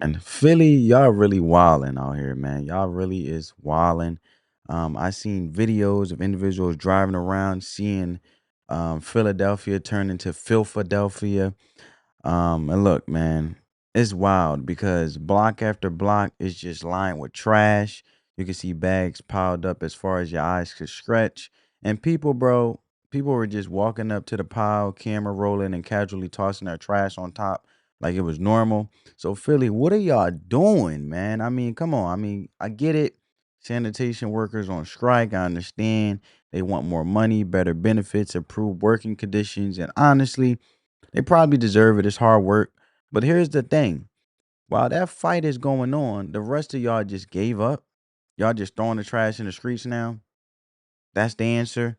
And Philly, y'all really wildin' out here, man. Y'all really is wildin'. I seen videos of individuals driving around, seeing Philadelphia turn into Philadelphia. And look, man, it's wild because block after block is just lined with trash. You can see bags piled up as far as your eyes could stretch. And people, bro, people were just walking up to the pile, camera rolling, and casually tossing their trash on top like it was normal. So, Philly, what are y'all doing, man? I mean, come on. I mean, I get it. Sanitation workers on strike. I understand they want more money, better benefits, improved working conditions. And honestly, they probably deserve it. It's hard work. But here's the thing. While that fight is going on, the rest of y'all just gave up. Y'all just throwing the trash in the streets now. That's the answer.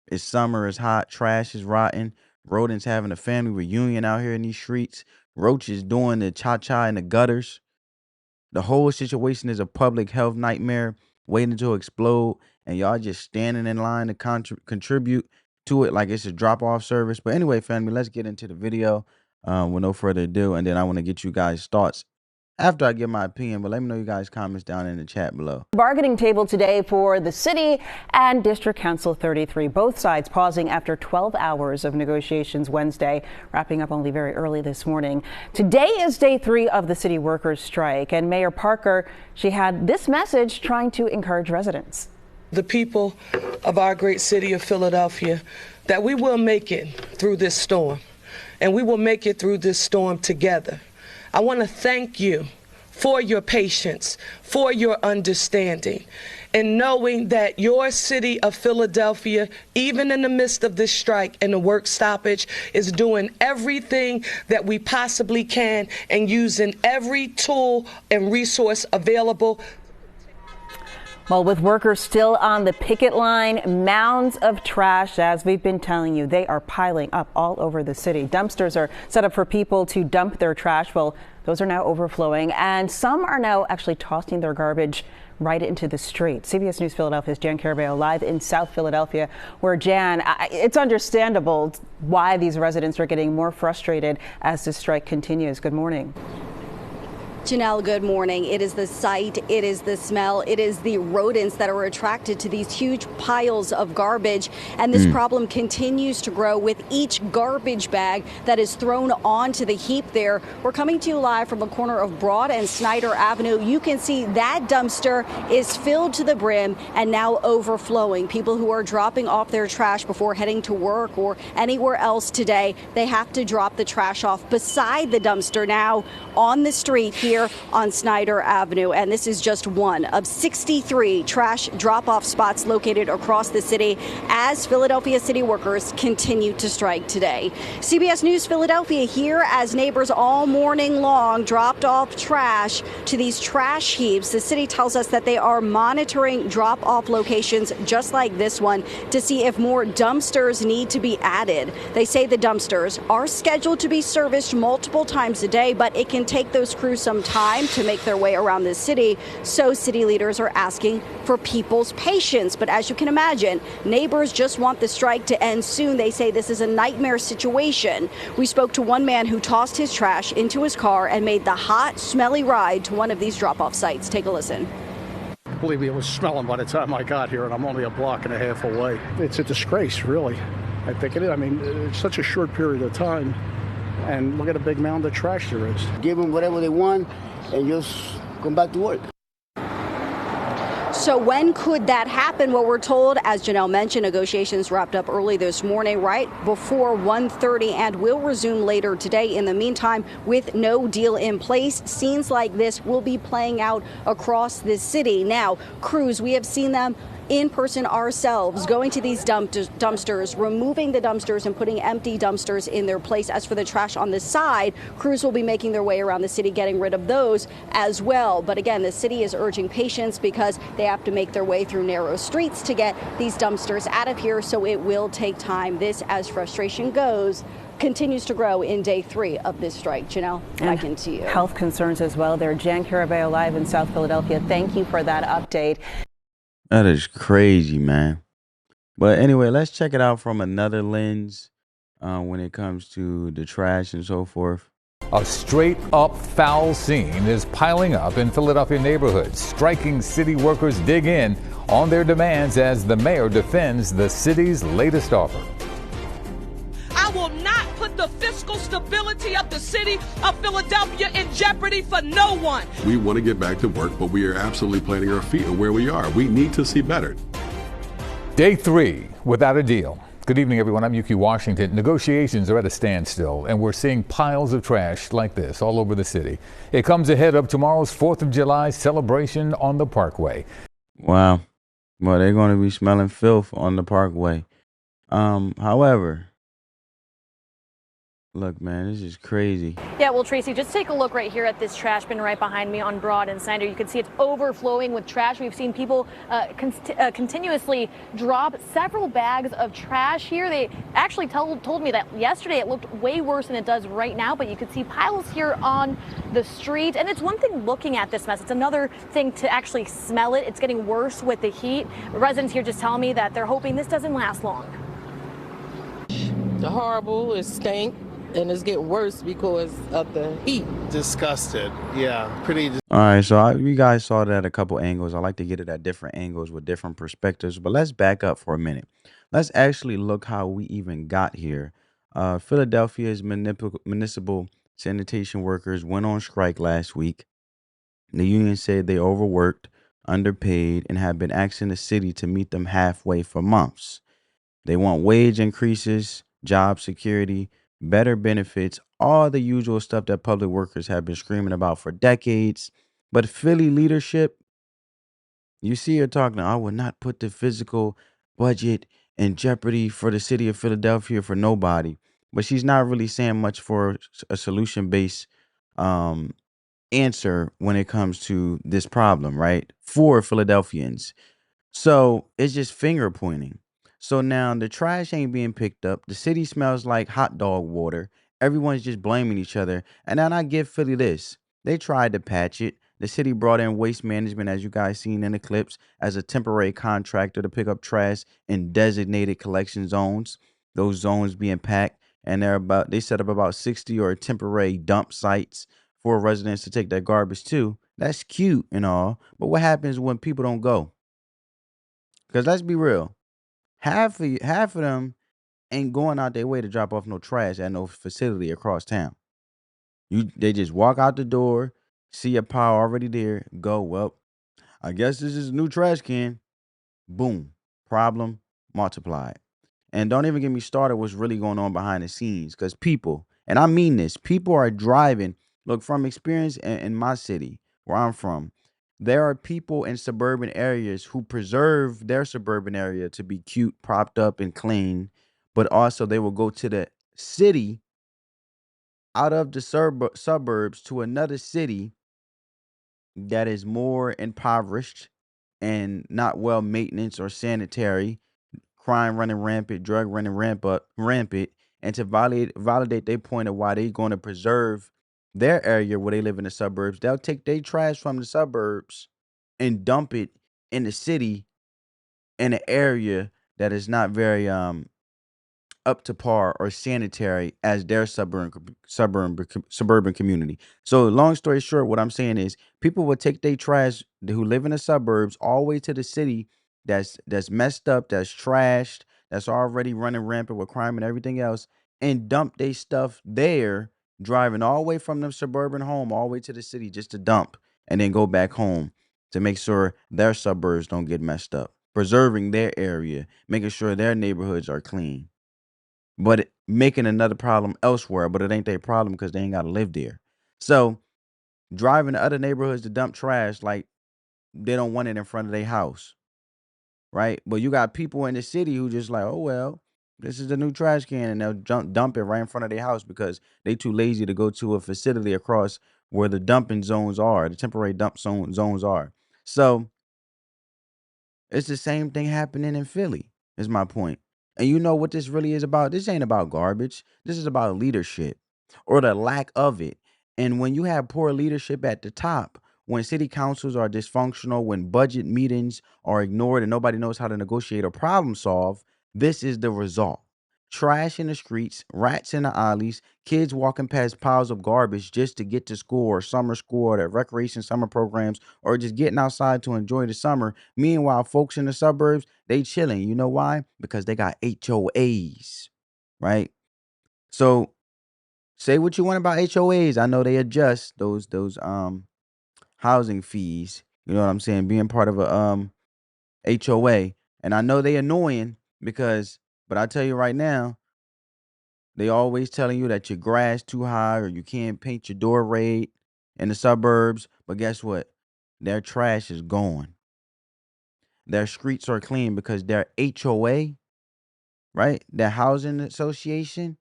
It's summer, it's hot, trash is rotten. Rodents having a family reunion out here in these streets. Roaches doing the cha-cha in the gutters. The whole situation is a public health nightmare waiting to explode, and y'all just standing in line to contribute to it like it's a drop-off service. But anyway, family, let's get into the video with no further ado, and then I want to get you guys' thoughts after I give my opinion. But let me know you guys' comments down in the chat below. Bargaining table today for the city and District Council 33. Both sides pausing after 12 hours of negotiations Wednesday, wrapping up only very early this morning. Today is day 3 of the city workers' strike, and Mayor Parker, she had this message trying to encourage residents. The people of our great city of Philadelphia, that we will make it through this storm, and we will make it through this storm together. I want to thank you for your patience, for your understanding, and knowing that your city of Philadelphia, even in the midst of this strike and the work stoppage, is doing everything that we possibly can and using every tool and resource available. Well, with workers still on the picket line, mounds of trash, as we've been telling you, they are piling up all over the city. Dumpsters are set up for people to dump their trash. Well, those are now overflowing, and some are now actually tossing their garbage right into the street. CBS News Philadelphia's Jan Carabeo live in South Philadelphia, where, Jan, it's understandable why these residents are getting more frustrated as the strike continues. Good morning. Janelle, good morning. It is the sight, it is the smell, it is the rodents that are attracted to these huge piles of garbage. And this problem continues to grow with each garbage bag that is thrown onto the heap there. We're coming to you live from the corner of Broad and Snyder Avenue. You can see that dumpster is filled to the brim and now overflowing. People who are dropping off their trash before heading to work or anywhere else today, they have to drop the trash off beside the dumpster now on the street here on Snyder Avenue. And this is just one of 63 trash drop-off spots located across the city as Philadelphia city workers continue to strike today. CBS News Philadelphia here as neighbors all morning long dropped off trash to these trash heaps. The city tells us that they are monitoring drop-off locations just like this one to see if more dumpsters need to be added. They say the dumpsters are scheduled to be serviced multiple times a day, but it can take those crews some time to make their way around the city, so city leaders are asking for people's patience. But as you can imagine, neighbors just want the strike to end soon. They say this is a nightmare situation. We spoke to one man who tossed his trash into his car and made the hot, smelly ride to one of these drop-off sites. Take a listen. Believe me, it was smelling by the time I got here, and I'm only a block and a half away. It's a disgrace, really. I think it is. I mean, it's such a short period of time, and look at a big mound of trash there is. Give them whatever they want and just come back to work. So when could that happen? Well, we're told, as Janelle mentioned, negotiations wrapped up early this morning, right before 1:30, and will resume later today. In the meantime, with no deal in place, scenes like this will be playing out across the city. Now, crews, we have seen them in person ourselves, going to these dumpsters, removing the dumpsters and putting empty dumpsters in their place. As for the trash on the side, crews will be making their way around the city, getting rid of those as well. But again, the city is urging patience because they have to make their way through narrow streets to get these dumpsters out of here. So it will take time. This, as frustration goes, continues to grow in day 3 of this strike. Janelle, back into you. Health concerns as well there. Jan Carabeo live in South Philadelphia. Thank you for that update. That is crazy, man. But anyway, let's check it out from another lens when it comes to the trash and so forth. A straight-up foul scene is piling up in Philadelphia neighborhoods. Striking city workers dig in on their demands as the mayor defends the city's latest offer. I will not put the fiscal stability of the city of Philadelphia in jeopardy for no one. We want to get back to work, but we are absolutely planting our feet on where we are. We need to see better. Day 3 without a deal. Good evening, everyone. I'm Yuki Washington. Negotiations are at a standstill, and we're seeing piles of trash like this all over the city. It comes ahead of tomorrow's 4th of July celebration on the Parkway. Wow. Well, they're going to be smelling filth on the Parkway. However, look, man, this is crazy. Yeah, well, Tracy, just take a look right here at this trash bin right behind me on Broad and Center. You can see it's overflowing with trash. We've seen people continuously drop several bags of trash here. They actually told me that yesterday it looked way worse than it does right now, but you could see piles here on the street. And it's one thing looking at this mess. It's another thing to actually smell it. It's getting worse with the heat. Residents here just telling me that they're hoping this doesn't last long. Horrible, it stank. And it's getting worse because of the heat. Disgusted. Yeah, pretty. All right, so you guys saw that at a couple angles. I like to get it at different angles with different perspectives, but let's back up for a minute. Let's actually look how we even got here. Philadelphia's municipal sanitation workers went on strike last week. The union said they overworked, underpaid, and have been asking the city to meet them halfway for months. They want wage increases, job security, better benefits, all the usual stuff that public workers have been screaming about for decades. But Philly leadership, you see her talking, I will not put the physical budget in jeopardy for the city of Philadelphia for nobody. But she's not really saying much for a solution-based answer when it comes to this problem, right? For Philadelphians. So it's just finger pointing. So now the trash ain't being picked up. The city smells like hot dog water. Everyone's just blaming each other. And then I give Philly this. They tried to patch it. The city brought in waste management, as you guys seen in the clips, as a temporary contractor to pick up trash in designated collection zones. Those zones being packed, and they set up about 60 or temporary dump sites for residents to take their garbage to. That's cute and all, but what happens when people don't go? Because let's be real. Half of them ain't going out their way to drop off no trash at no facility across town. They just walk out the door, see a pile already there, go, well, I guess this is a new trash can. Boom. Problem multiplied. And don't even get me started what's really going on behind the scenes. Because people, and I mean this, people are driving. Look, from experience in my city, where I'm from, there are people in suburban areas who preserve their suburban area to be cute, propped up, and clean, but also they will go to the city out of the suburbs to another city that is more impoverished and not well maintenance or sanitary, crime running rampant, drug running rampant, and to validate their point of why they're going to preserve their area where they live in the suburbs, they'll take their trash from the suburbs and dump it in the city in an area that is not very up to par or sanitary as their suburban community. So long story short, what I'm saying is people will take their trash who live in the suburbs all the way to the city that's messed up, that's trashed, that's already running rampant with crime and everything else, and dump their stuff there, driving all the way from the suburban home all the way to the city just to dump and then go back home to make sure their suburbs don't get messed up, preserving their area, making sure their neighborhoods are clean, but making another problem elsewhere, but it ain't their problem because they ain't got to live there. So driving to other neighborhoods to dump trash like they don't want it in front of their house, right? But you got people in the city who just like, oh, well, this is the new trash can, and they'll dump it right in front of their house because they too lazy to go to a facility across where the dumping zones are, the temporary zones are. So it's the same thing happening in Philly, is my point. And you know what this really is about? This ain't about garbage. This is about leadership or the lack of it. And when you have poor leadership at the top, when city councils are dysfunctional, when budget meetings are ignored and nobody knows how to negotiate or problem solve, this is the result. trash in the streets, rats in the alleys, kids walking past piles of garbage just to get to school or summer school or their recreation summer programs or just getting outside to enjoy the summer. Meanwhile, folks in the suburbs, they chilling. You know why? Because they got HOAs, right? So say what you want about HOAs. I know they adjust those housing fees. You know what I'm saying? Being part of a HOA. And I know they annoying because, but I tell you right now, they always telling you that your grass too high or you can't paint your door right in the suburbs. But guess what? Their trash is gone. Their streets are clean because their HOA, right? Their housing association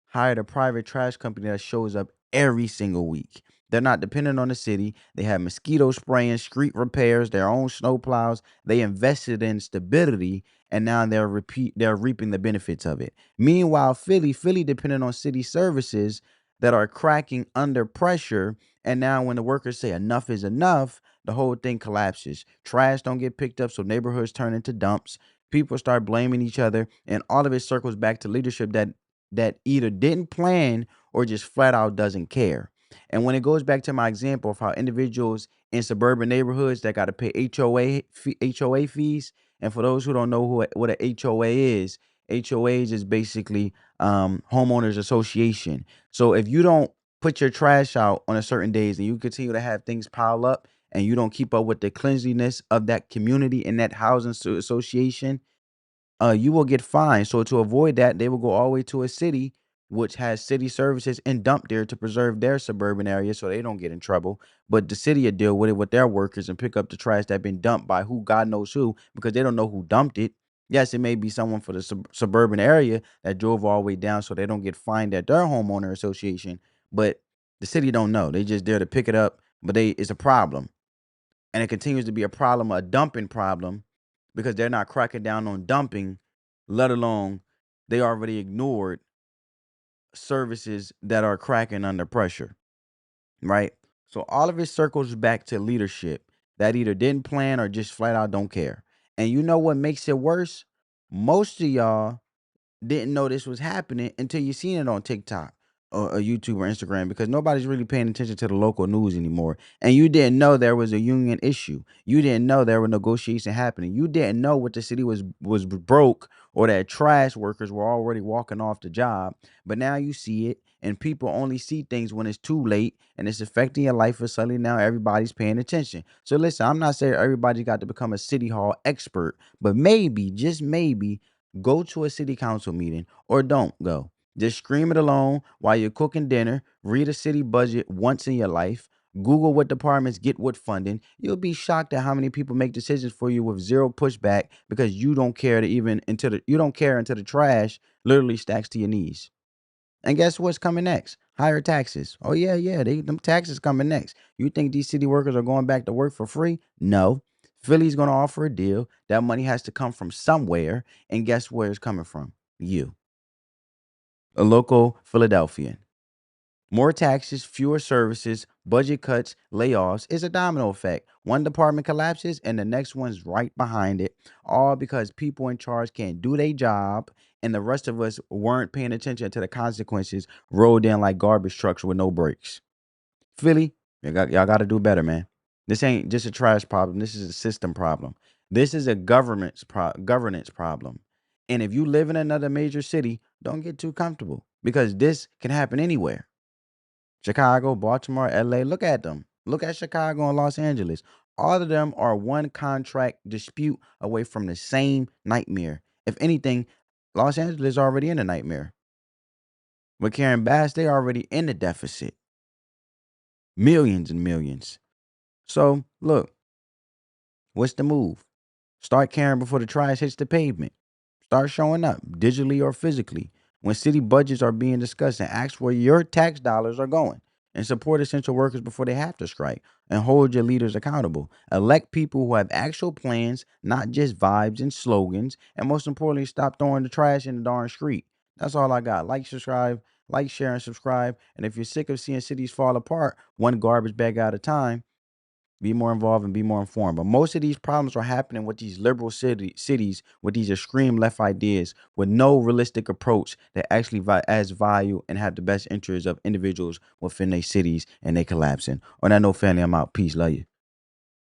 hired a private trash company that shows up every single week. They're not dependent on the city. They have mosquito spraying, street repairs, their own snow plows. They invested in stability, and now they're reaping the benefits of it. Meanwhile, Philly dependent on city services that are cracking under pressure. And now when the workers say enough is enough, the whole thing collapses. Trash don't get picked up, so neighborhoods turn into dumps. People start blaming each other, and all of it circles back to leadership that either didn't plan or just flat out doesn't care. And when it goes back to my example of how individuals in suburban neighborhoods that got to pay HOA fees, and for those who don't know what a HOA is, HOAs is basically homeowners association. So if you don't put your trash out on a certain days and you continue to have things pile up and you don't keep up with the cleanliness of that community and that housing association, you will get fined. So to avoid that, they will go all the way to a city which has city services and dump there to preserve their suburban area so they don't get in trouble. But the city will deal with it with their workers and pick up the trash that been dumped by who God knows who because they don't know who dumped it. Yes, it may be someone for the suburban area that drove all the way down so they don't get fined at their homeowner association. But the city don't know. They just there to pick it up, but it's a problem. And it continues to be a problem, a dumping problem, because they're not cracking down on dumping, let alone they already ignored services that are cracking under pressure, right? So all of it circles back to leadership that either didn't plan or just flat out don't care. And you know what makes it worse? Most of y'all didn't know this was happening until you seen it on TikTok or YouTube or Instagram because nobody's really paying attention to the local news anymore. And you didn't know there was a union issue. You didn't know there were negotiations happening. You didn't know what the city was broke or that trash workers were already walking off the job. But now you see it, and people only see things when it's too late and it's affecting your life. For suddenly now everybody's paying attention. So listen, I'm not saying everybody got to become a city hall expert, but maybe, just maybe, go to a city council meeting or don't go. Just scream it alone while you're cooking dinner. Read a city budget once in your life. Google what departments get what funding. You'll be shocked at how many people make decisions for you with zero pushback because you don't care to even you don't care until the trash literally stacks to your knees. And guess what's coming next? Higher taxes. Oh yeah, yeah, them taxes coming next. You think these city workers are going back to work for free? No. Philly's going to offer a deal. That money has to come from somewhere, and guess where it's coming from? You, a local Philadelphian. More taxes, fewer services, budget cuts, layoffs is a domino effect. One department collapses and the next one's right behind it, all because people in charge can't do their job and the rest of us weren't paying attention to the consequences rolled in like garbage trucks with no brakes. Philly, y'all got to do better, man. This ain't just a trash problem. This is a system problem. This is a governance problem. And if you live in another major city, don't get too comfortable because this can happen anywhere. Chicago, Baltimore, LA. Look at them. Look at Chicago and Los Angeles. All of them are one contract dispute away from the same nightmare. If anything, Los Angeles is already in a nightmare. With Karen Bass, they already in the deficit. Millions and millions. So, look, what's the move? Start caring before the trash hits the pavement. Start showing up, digitally or physically, when city budgets are being discussed and ask where your tax dollars are going. And support essential workers before they have to strike. And hold your leaders accountable. Elect people who have actual plans, not just vibes and slogans. And most importantly, stop throwing the trash in the darn street. That's all I got. Like, subscribe, like, share, and subscribe. And if you're sick of seeing cities fall apart, one garbage bag at a time, Be more involved and be more informed. But most of these problems are happening with these liberal cities with these extreme left ideas with no realistic approach that actually adds value and have the best interests of individuals within their cities, and they collapsing. On that note, family, I'm out. Peace. Love you.